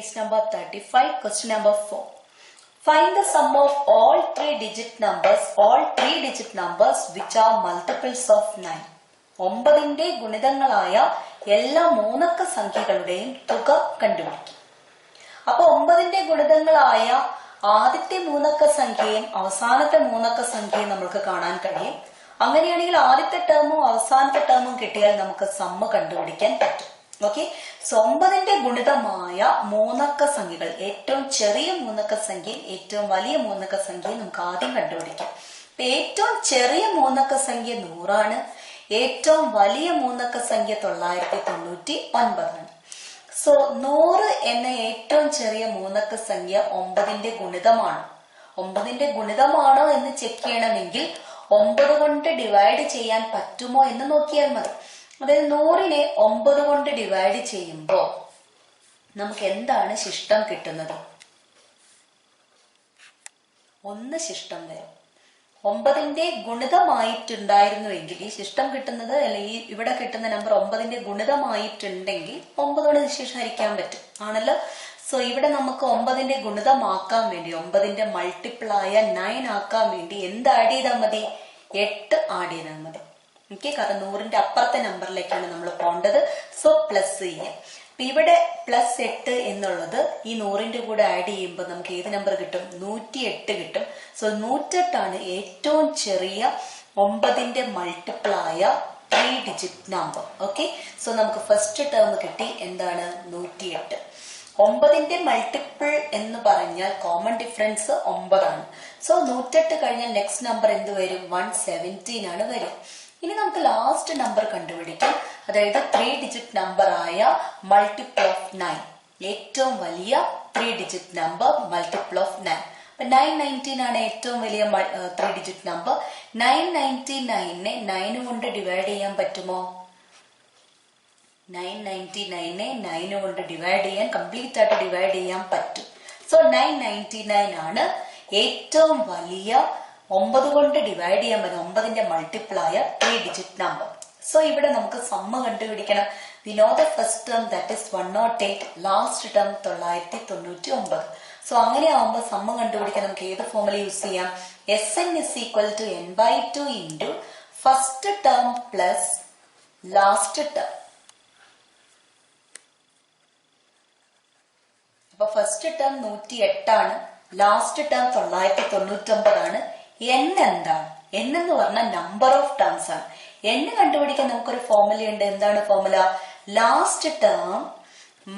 Page number 35, question number 4. Find the sum of all three-digit numbers which are multiples of 9. 9ന്റെ ഗുണിതങ്ങളായ എല്ലാ മൂന്നക്ക സംഖ്യകളുടെയും തുക കണ്ടുപിടിക്കും. അപ്പോൾ 9ന്റെ ഗുണിതങ്ങളായ ആദ്യത്തെ മൂന്നക്ക സംഖ്യയും അവസാനത്തെ മൂന്നക്ക സംഖ്യയും നമുക്ക് കാണാൻ കഴിയും. അങ്ങനെയാണെങ്കിൽ ആദ്യത്തെ ടേമും അവസാനത്തെ ടേമും കിട്ടിയാൽ നമുക്ക് സമ്മ് കണ്ടുപിടിക്കാൻ പറ്റും. ഓക്കെ, സോ 9ന്റെ ഗുണിതമായ മൂന്നക്ക സംഖ്യകൾ, ഏറ്റവും ചെറിയ മൂന്നക്ക സംഖ്യയും ഏറ്റവും വലിയ മൂന്നക്ക സംഖ്യയും നമുക്ക് ആദ്യം കണ്ടുപിടിക്കാം. ഏറ്റവും ചെറിയ മൂന്നക്ക സംഖ്യ 100 ആണ്. ഏറ്റവും വലിയ മൂന്നക്ക സംഖ്യ 999 ആണ്. സോ 100 എന്ന ഏറ്റവും ചെറിയ മൂന്നക്ക സംഖ്യ 9ന്റെ ഗുണിതമാണ്. 9ന്റെ ഗുണിതമാണോ എന്ന് ചെക്ക് ചെയ്യണമെങ്കിൽ 9 കൊണ്ട് ഡിവൈഡ് ചെയ്യാൻ പറ്റുമോ എന്ന് നോക്കിയാൽ മതി. അതായത് 100നെ 9 കൊണ്ട് ഡിവൈഡ് ചെയ്യുമ്പോൾ നമുക്ക് എന്താണ് ശിഷ്ടം കിട്ടുന്നത്? 1 ശിഷ്ടം വരും. 9ന്റെ ഗുണിതമായിട്ടുണ്ടായിരുന്നുവെങ്കിൽ ഈ ശിഷ്ടം കിട്ടുന്നത്, അല്ലെങ്കിൽ ഇവിടെ കിട്ടുന്ന നമ്പർ 9ന്റെ ഗുണിതമായിട്ടുണ്ടെങ്കിൽ 9 കൊണ്ട് നിശേഷം ഹരിക്കാൻ പറ്റും ആണല്ലോ. സോ ഇവിടെ നമുക്ക് 9ന്റെ ഗുണിതമാക്കാൻ വേണ്ടി, 9ന്റെ മൾട്ടിപ്പിളായ 9 ആക്കാൻ വേണ്ടി എന്ത് ആഡ് ചെയ്താൽ മതി? 8 ആഡ് ചെയ്താൽ മതി. ഓക്കെ, കാരണം 100ന്റെ അപ്പുറത്തെ നമ്പറിലേക്കാണ് നമ്മൾ പോകേണ്ടത്. സോ പ്ലസ് ചെയ്യാം. അപ്പൊ ഇവിടെ +8 എന്നുള്ളത് ഈ 100ന്റെ കൂടെ ആഡ് ചെയ്യുമ്പോൾ നമുക്ക് ഏത് നമ്പർ കിട്ടും? 108 കിട്ടും. സോ 108 ആണ് ഏറ്റവും ചെറിയ 9ന്റെ മൾട്ടിപ്പിളായ 3-digit നമ്പർ. ഓക്കെ, സോ നമുക്ക് ഫസ്റ്റ് ടേം കിട്ടി. എന്താണ്? 108. 9ന്റെ മൾട്ടിപ്പിൾ എന്ന് പറഞ്ഞാൽ കോമൺ ഡിഫറൻസ് 9 ആണ്. സോ 108 കഴിഞ്ഞാൽ നെക്സ്റ്റ് നമ്പർ എന്ത് വരും? 117 ആണ് വരും. ഇനി നമുക്ക് ലാസ്റ്റ് നമ്പർ കണ്ടുപിടിക്കാം. അതായത് 3-digit നമ്പർ ആയ മൾട്ടിപ്പിൾ ഓഫ് 9, ഏറ്റവും വലിയ 3-digit നമ്പർ മൾട്ടിപ്പിൾ ഓഫ് 9. അപ്പൊ 919 ആണ് ഏറ്റവും വലിയ 3-digit നമ്പർ. 999നെ 9 കൊണ്ട് ഡിവൈഡ് ചെയ്യാൻ പറ്റുമോ? 999നെ 9 കൊണ്ട് ഡിവൈഡ് ചെയ്യാൻ, കംപ്ലീറ്റ് ആയിട്ട് ഡിവൈഡ് ചെയ്യാൻ പറ്റും. സോ 999 ആണ് ഏറ്റവും വലിയ 9 കൊണ്ട് ഡിവൈഡ് ചെയ്യാൻ പറ്റും 9ന്റെ മൾട്ടിപ്പിളായ 3-digit നമ്പർ. സോ ഇവിടെ നമുക്ക് സമ്മ് കണ്ടുപിടിക്കണം. We know the first term, that is 108, last term 999. So അങ്ങനെ ആവുമ്പോൾ സമ്മ് കണ്ടുപിടിക്കാൻ നമുക്ക് ഏത് ഫോർമുല യൂസ് ചെയ്യാം? Sn = n/2 into first term plus last term. അപ്പൊ ഫസ്റ്റ് ടേം 108 ആണ്, ലാസ്റ്റ് ടേം 999 ആണ്. n എന്താണ്? n എന്ന് പറഞ്ഞാൽ നമ്പർ ഓഫ് ടേംസ് ആണ്. n കണ്ടുപിടിക്കാൻ നമുക്കൊരു ഫോർമുല ഉണ്ട്. എന്താണ് formula? Last term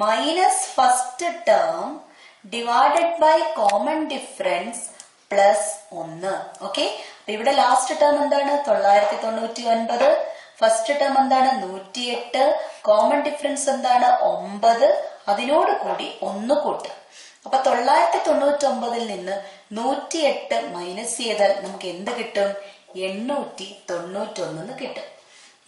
minus first term divided by common difference plus 1. Okay, ഇവിടെ ലാസ്റ്റ് ടേം എന്താണ്? 999. ഫസ്റ്റ് ടേം എന്താണ്? 108. കോമൺ ഡിഫറൻസ് എന്താണ്? 9. അതിനോട് കൂടി 1 കൂട്ടുക. അപ്പൊ 999 നിന്ന് 108 മൈനസ് ചെയ്താൽ നമുക്ക് എന്ത് കിട്ടും? 891 കിട്ടും.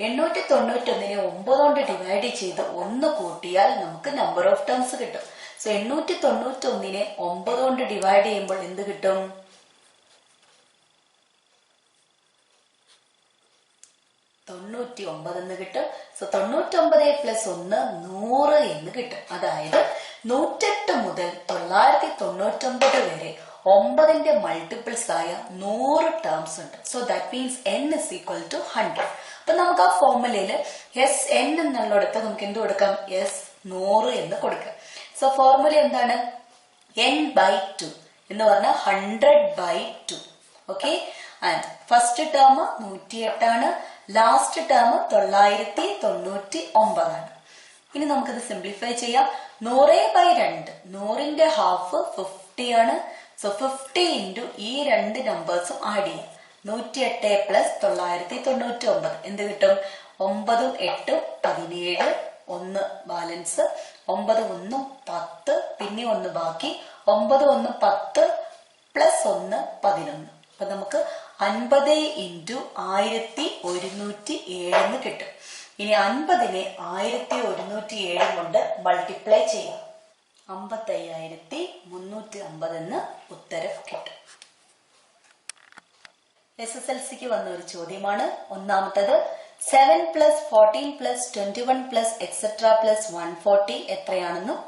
891നെ 9 കൊണ്ട് ഡിവൈഡ് ചെയ്ത് 1 കൂട്ടിയാൽ നമുക്ക് നമ്പർ ഓഫ് ടേംസ് കിട്ടും. സോ 891നെ 9 കൊണ്ട് ഡിവൈഡ് ചെയ്യുമ്പോൾ എന്ത് കിട്ടും? 99 എന്ന് കിട്ടും. സോ 99 പ്ലസ് 1 100 എന്ന് കിട്ടും. അതായത് 108 മുതൽ 999 വരെ 9ന്റെ മൾട്ടിപ്പിൾസ് ആയ 100 ടേംസ് ഉണ്ട്. So that means n = 100. അപ്പൊ നമുക്ക് ആ ഫോർമുലയില് Sn എന്നുള്ളിടത്ത് നമുക്ക് എന്ത് കൊടുക്കാം? S100 എന്ന് കൊടുക്കാം. സോ ഫോർമുല എന്താണ്? n/2 എന്ന് പറഞ്ഞാൽ 100/2. ഓക്കെ, ആൻഡ് ഫസ്റ്റ് ടേം 108 ആണ്, ലാസ്റ്റ് ടേം 999 ആണ്. ഇനി നമുക്കിത് സിംപ്ലിഫൈ ചെയ്യാം. 100/2, 100ന്റെ ഹാഫ് 50 ആണ്. സോ 50 ഇൻറ്റു ഈ രണ്ട് നമ്പേഴ്സും ആഡ് ചെയ്യാം. 108 പ്ലസ് 999 എന്ത് കിട്ടും? 9 8 17, 1 ബാലൻസ്, 9 1 10, പിന്നെ 1 ബാക്കി, 9 1 10 പ്ലസ് 1 11. അപ്പൊ നമുക്ക് 50 ഇൻറ്റു 1107 എന്ന് കിട്ടും. ഇനി 50നെ 1107 കൊണ്ട് മൾട്ടിപ്ലൈ ചെയ്യാം. 55350 എന്ന് ഉത്തരം കിട്ടും. SSLCക്ക് വന്ന ഒരു ചോദ്യമാണ്. ഒന്നാമത്തത് 7 + 14 + 21 + etc. + 140 എത്രയാണെന്നും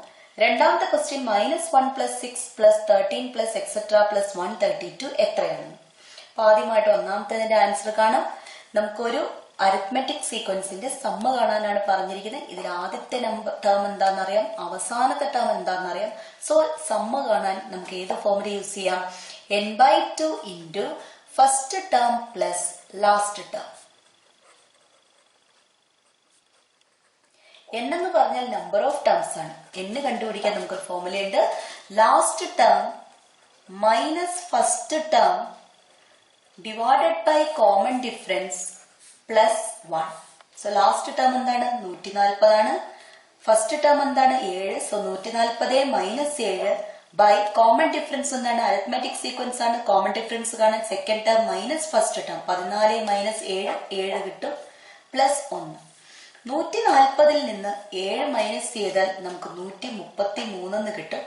രണ്ടാമത്തെ ക്വസ്റ്റ്യൻ -1 + 6 + 13 + etc. + 132 എത്രയാണ്? അപ്പൊ ആദ്യമായിട്ട് ഒന്നാമത്തേതിന്റെ ആൻസർ കാണാം. നമുക്കൊരു അരിത്മെറ്റിക് സീക്വൻസിന്റെ സമ്മ കാണാനാണ് പറഞ്ഞിരിക്കുന്നത്. ഇതിൽ ആദ്യത്തെ ടേം എന്താണെന്നറിയാം, അവസാനത്തെ ടേം എന്താണെന്നറിയാം. സോ സമ്മ കാണാൻ നമുക്ക് ഏത് ഫോർമുല യൂസ് ചെയ്യാം? n/2 into first term plus last term. n എന്ന് പറഞ്ഞാൽ നമ്പർ ഓഫ് ടേംസ് ആണ്. n കണ്ടുപിടിക്കാൻ നമുക്കൊരു ഫോർമുല ഉണ്ട്. Last term minus first term divided by common difference plus 1. So last term എന്താണ്? 140 ആണ്. ഫസ്റ്റ് ടേം എന്താണ്? 7. So 140 minus 7 by common difference എന്താണ്? അരിത്മെറ്റിക് സീക്വൻസ് ആണ്. കോമൺ ഡിഫറൻസ് കാണാൻ second term minus first term 14 minus 7 7 കിട്ടും plus 1. 140 നിന്ന് 7 minus ചെയ്താൽ നമുക്ക് 133 കിട്ടും.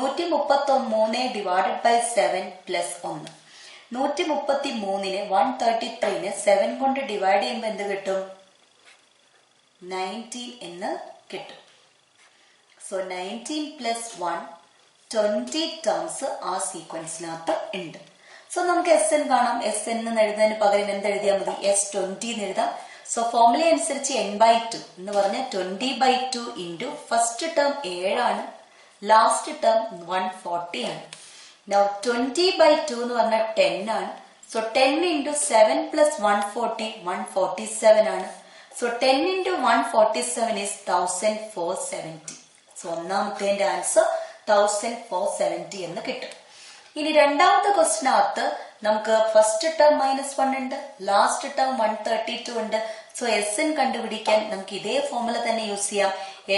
133 ഡിവൈഡഡ് ബൈ 7 പ്ലസ് 1. 133നെ 133നെ 7 കൊണ്ട് ഡിവൈഡ് ചെയ്യുമ്പോൾ എന്ത് കിട്ടും? 19 എന്ന് കിട്ടും. സോ 19 പ്ലസ് 1 20 ടേംസ് ആ സീക്വൻസിനകത്ത് ഉണ്ട്. സോ നമുക്ക് SN കാണാം. SN എന്ന് എഴുതുന്നതിന് പകരം എന്തെഴുതിയാൽ മതി? S20 എന്ന് എഴുതാം. സോ ഫോർമുല അനുസരിച്ച് n/2 എന്ന് പറഞ്ഞാൽ 20/2 ഇൻറ്റു ഫസ്റ്റ് ടേം 7 ആണ്, ലാസ്റ്റ് ടേം 140 ആണ്. Now 20/2 എന്ന് പറഞ്ഞാൽ 10 ആണ്. സോ 10 ഇൻറ്റു 7 പ്ലസ് 140 147 ആണ്. So 10 into 147 is 1470. സോ ഒന്നാമത്തെ ആൻസർ 1470 എന്ന് കിട്ടും. ഇനി രണ്ടാമത്തെ ക്വസ്റ്റിനകത്ത് നമുക്ക് ഫസ്റ്റ് ടേം -1 ഉണ്ട്, ലാസ്റ്റ് ടേം 132 ഉണ്ട്. സോ SN കണ്ടുപിടിക്കാൻ നമുക്ക് ഇതേ ഫോർമുല തന്നെ യൂസ് ചെയ്യാം.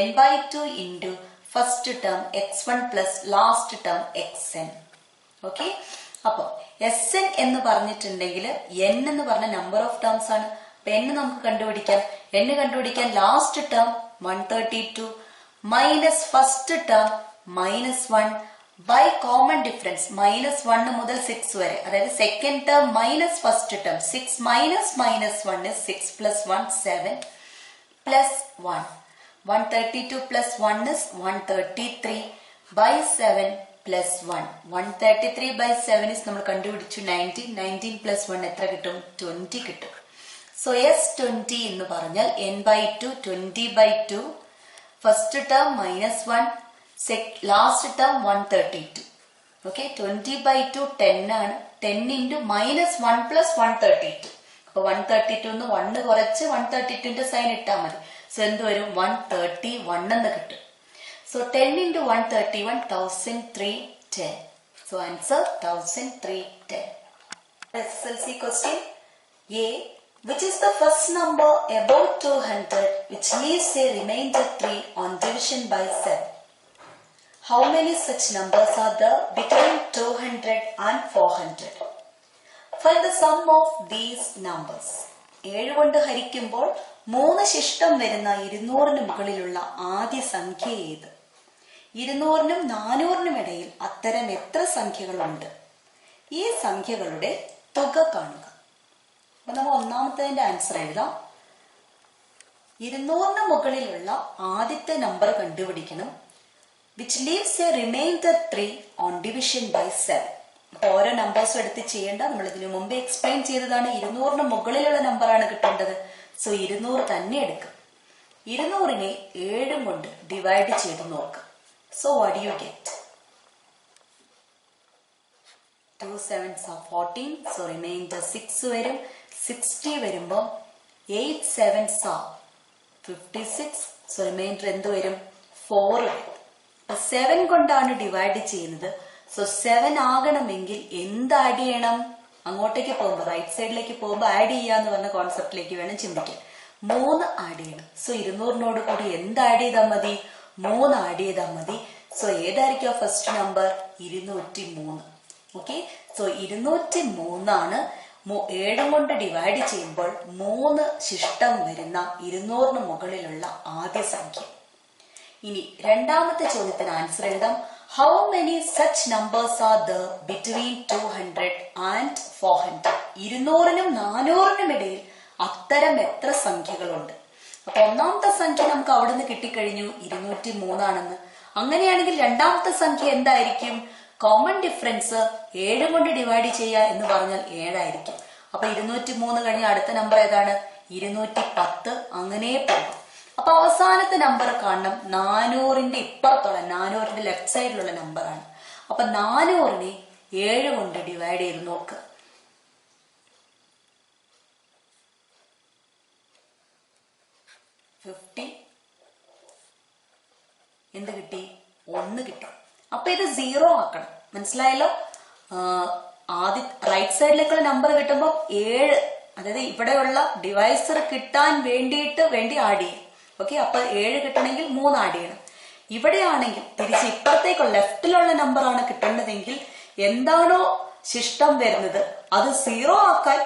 n/2 into first term x1 plus last term xn. Okay, അപ്പൊ SN എന്ന് പറഞ്ഞിട്ടുണ്ടെങ്കിൽ n എന്ന് പറഞ്ഞ നമ്പർ ഓഫ് ടേംസ് ആണ്. അപ്പൊ n നമുക്ക് കണ്ടുപിടിക്കാം. n കണ്ടുപിടിക്കാൻ last term 132 minus first term -1 by common difference -1 മുതൽ 6 വരെ, അതായത് second term minus first term 6 minus -1 6 plus 1 7 plus 1 132 plus 1 is 133 by 7 plus 1 133 by 7 is നമ്മൾ കണ്ടുപിടിച്ചു 19 പ്ലസ് 1 എത്ര കിട്ടും? 20 കിട്ടും. സോ S20 എന്ന് പറഞ്ഞാൽ n/2 20/2 first term -1 last term 132. Okay, 20/2 10 ആണ്. 10 ഇൻറ്റു -1 പ്ലസ് 132. അപ്പൊ 132 എന്ന് 1 കുറച്ച് 132ന്റെ സൈൻ ഇട്ടാൽ മതി. സോ എന്ത് വരും? 131 എന്ന് കിട്ടും. So 10 into 131 1310. So answer 1310. SSLC question A. Which is the first number above 200 which leaves a remainder 3 on division by 7? How many such numbers are there between 200 and 400? Find the sum of these numbers. 7 കൊണ്ട് ഹരിക്കുമ്പോൾ 3 ശിഷ്ടം വരുന്ന 200-ന് മുകളിലുള്ള ആദ്യ സംഖ്യ ഏത്? 200-നും 400-നും ഇടയിൽ അത്തരം എത്ര സംഖ്യകളുണ്ട്? ഈ സംഖ്യകളുടെ തുക കാണുക. അപ്പൊ നമ്മൾ ഒന്നാമത്തതിന്റെ ആൻസർ എഴുതാം. 200-ന് മുകളിലുള്ള ആദ്യത്തെ നമ്പർ കണ്ടുപിടിക്കണം. which leaves a remainder 3 on division by 7. അപ്പൊ ഓരോ നമ്പേഴ്സും എടുത്ത് ചെയ്യേണ്ട. നമ്മൾ ഇതിനു മുമ്പ് എക്സ്പ്ലെയിൻ ചെയ്തതാണ്. 200-ന് മുകളിലുള്ള നമ്പറാണ് കിട്ടേണ്ടത്. സോ 200 തന്നെ എടുക്കും. 200നെ 7 കൊണ്ട് ഡിവൈഡ് ചെയ്ത് നോക്കാം. So what you get? 2 7s are 14. So reminder 6 വരും. 60 വരുമ്പോൾ 8 7s are 56. സോ റിമൈൻഡർ എന്ത് വരും? 4 വരും. 7 കൊണ്ടാണ് ഡിവൈഡ് ചെയ്യുന്നത്. സോ 7 ആകണമെങ്കിൽ എന്ത് ആഡ് ചെയ്യണം? അങ്ങോട്ടേക്ക് പോകുമ്പോൾ റൈറ്റ് സൈഡിലേക്ക് പോകുമ്പോൾ ആഡ് ചെയ്യാന്ന് പറഞ്ഞ കോൺസെപ്റ്റിലേക്ക് വേണം ചിന്തിക്കാൻ. 3 ആഡ് ചെയ്യണം. സോ 200-നോട് കൂടി എന്ത് ആഡ് ചെയ്താൽ മതി? 3 ആഡ് ചെയ്താൽ മതി. സോ ഏതായിരിക്കും ഫസ്റ്റ് നമ്പർ? 203. ഓക്കെ, സോ 203 ആണ് 7 കൊണ്ട് ഡിവൈഡ് ചെയ്യുമ്പോൾ 3 ശിഷ്ടം വരുന്ന 200-ന് മുകളിലുള്ള ആദ്യ സംഖ്യ. ഇനി രണ്ടാമത്തെ ചോദ്യത്തിന് ആൻസർ എഴുതാം. How many such numbers are there between 200 and 400? 200-നും 400-നും ഇടയിൽ അത്തരം എത്ര സംഖ്യകളുണ്ട്? അപ്പൊ ഒന്നാമത്തെ സംഖ്യ നമുക്ക് അവിടെ നിന്ന് കിട്ടിക്കഴിഞ്ഞു 203 ആണെന്ന്. അങ്ങനെയാണെങ്കിൽ രണ്ടാമത്തെ സംഖ്യ എന്തായിരിക്കും? കോമൺ ഡിഫറൻസ് 7 കൊണ്ട് ഡിവൈഡ് ചെയ്യുക എന്ന് പറഞ്ഞാൽ 7 ആയിരിക്കും. അപ്പൊ 203 കഴിഞ്ഞ അടുത്ത നമ്പർ ഏതാണ്? 210. അങ്ങനെ പോകും. അപ്പൊ അവസാനത്തെ നമ്പർ കാണണം 400ന്റെ ഇപ്പുറത്തുള്ള 400ന്റെ ലെഫ്റ്റ് സൈഡിലുള്ള നമ്പറാണ്. അപ്പൊ 400നെ 7 കൊണ്ട് ഡിവൈഡ് ചെയ്ത് നോക്ക്. 50 എന്ത് കിട്ടി? 1 കിട്ടി. അപ്പൊ ഇത് 0 ആക്കണം. മനസ്സിലായല്ലോ? ആദ്യ റൈറ്റ് സൈഡിലേക്കുള്ള നമ്പർ കിട്ടുമ്പോൾ 7, അതായത് ഇവിടെയുള്ള ഡിവൈസർ കിട്ടാൻ വേണ്ടി ആഡ് ചെയ്യും. ഓക്കെ, അപ്പൊ 7 കിട്ടണമെങ്കിൽ 3 ആഡ് ചെയ്യണം. ഇവിടെയാണെങ്കിൽ തിരിച്ച് ഇപ്പുറത്തേക്കുള്ള ലെഫ്റ്റിലുള്ള നമ്പർ ആണ് കിട്ടേണ്ടതെങ്കിൽ എന്താണോ ശിഷ്ടം വരുന്നത് അത് 0 ആക്കാൻ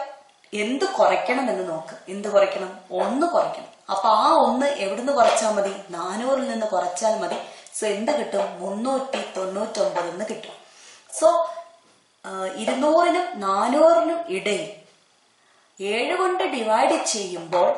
എന്ത് കുറയ്ക്കണം എന്ന് നോക്ക്. എന്ത് കുറയ്ക്കണം? 1 കുറയ്ക്കണം. അപ്പൊ ആ 1 എവിടുന്ന് കുറച്ചാൽ മതി? 400ൽ നിന്ന് കുറച്ചാൽ മതി. സോ എന്ത് കിട്ടും? 399 എന്ന് കിട്ടും. സോ 200നും 400നും ഇടയിൽ 7 കൊണ്ട് ഡിവൈഡ് ചെയ്യുമ്പോൾ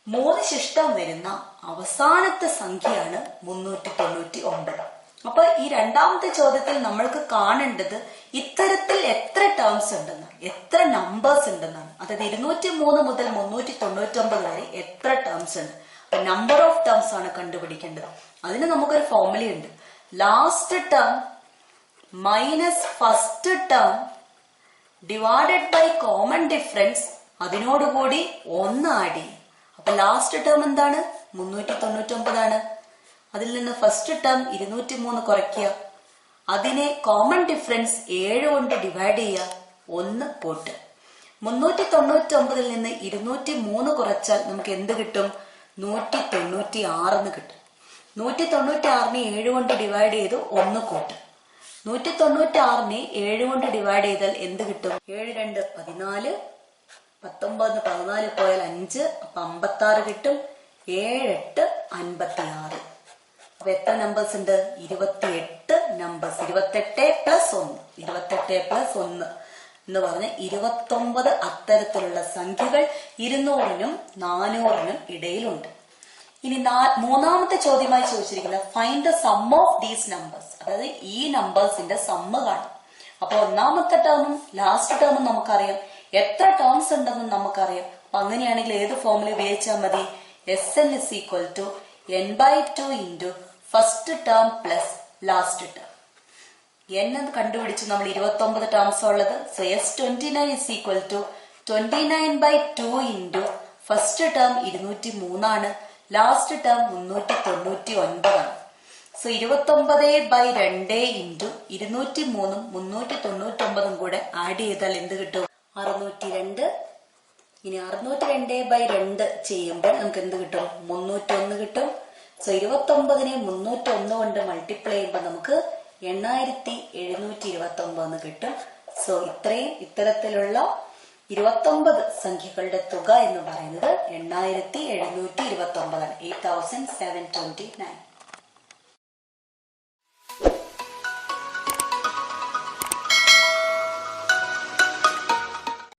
3 ശിഷ്ടം വരുന്ന അവസാനത്തെ സംഖ്യയാണ് 399. അപ്പൊ ഈ രണ്ടാമത്തെ ചോദ്യത്തിൽ നമ്മൾക്ക് കാണേണ്ടത് ഇത്തരത്തിൽ എത്ര ടേംസ് ഉണ്ടെന്നാണ്, എത്ര നമ്പേഴ്സ് ഉണ്ടെന്നാണ്. അതായത് 203 മുതൽ 399 വരെ എത്ര ടേംസ് ഉണ്ട്. അപ്പൊ നമ്പർ ഓഫ് ടേംസ് ആണ് കണ്ടുപിടിക്കേണ്ടത്. അതിന് നമുക്കൊരു ഫോർമുലയുണ്ട്. Last term minus first term divided by common difference, അതിനോടുകൂടി 1 ആഡ് ചെയ്യും. അപ്പൊ ലാസ്റ്റ് ടേം എന്താണ്? 399 ആണ്. അതിൽ നിന്ന് ഫസ്റ്റ് ടേം 203 കുറയ്ക്കുക. അതിനെ കോമൺ ഡിഫറൻസ് 7 കൊണ്ട് ഡിവൈഡ് ചെയ്യുക. 1 പോട്ട്. 399ൽ നിന്ന് 203 കുറച്ചാൽ നമുക്ക് എന്ത് കിട്ടും? 196 എന്ന് കിട്ടും. 196നെ 7 കൊണ്ട് ഡിവൈഡ് ചെയ്ത് 1 കൂട്ട്. 196നെ 7 കൊണ്ട് ഡിവൈഡ് ചെയ്താൽ എന്ത് കിട്ടും? 7 2 14, 19 14 പോയാൽ 5, അപ്പൊ 56 കിട്ടും. 7 8 56. അപ്പൊ എത്ര നമ്പേഴ്സ് ഉണ്ട്? 28 നമ്പേഴ്സ്. 28 പ്ലസ് 1, 28 പ്ലസ് 1 എന്ന് പറഞ്ഞ് 29 അത്തരത്തിലുള്ള സംഖ്യകൾ 200നും 400നും ഇടയിലുണ്ട്. ഇനി മൂന്നാമത്തെ ചോദ്യമായി ചോദിച്ചിരിക്കുന്നത് find the sum of these numbers, അതായത് ഈ നമ്പേഴ്സിന്റെ സമ്മ് കാണും. അപ്പൊ ഒന്നാമത്തെ ടേമും ലാസ്റ്റ് ടേമും നമുക്കറിയാം, എത്ര ടേംസ് ഉണ്ടെന്നും നമുക്കറിയാം. അപ്പൊ അങ്ങനെയാണെങ്കിൽ ഏത് ഫോർമുല ഉപയോഗിച്ചാൽ മതി? Sn is equal to n/2 into first term plus last term. n എന്ന് കണ്ടുപിടിച്ച് നമ്മൾ 29 ടേംസ് ഉള്ളത്. So S29 is equal to 29/2 into first term 203 ആണ്, ലാസ്റ്റ് ടേം 399 ആണ്. സോ 29/2 ഇൻറ്റു 203ഉം 399ഉം കൂടെ ആഡ് ചെയ്താൽ എന്ത് കിട്ടും? 602. ഇനി 602/2 ചെയ്യുമ്പോൾ നമുക്ക് എന്ത് കിട്ടും? 301 കിട്ടും. സോ 29നെ 301 കൊണ്ട് മൾട്ടിപ്ലൈ ചെയ്യുമ്പോൾ നമുക്ക് 8729 കിട്ടും. സോ ഇത്തരത്തിലുള്ള 29 സംഖ്യകളുടെ തുക എന്ന് പറയുന്നത് 8729 ആണ്. 8729.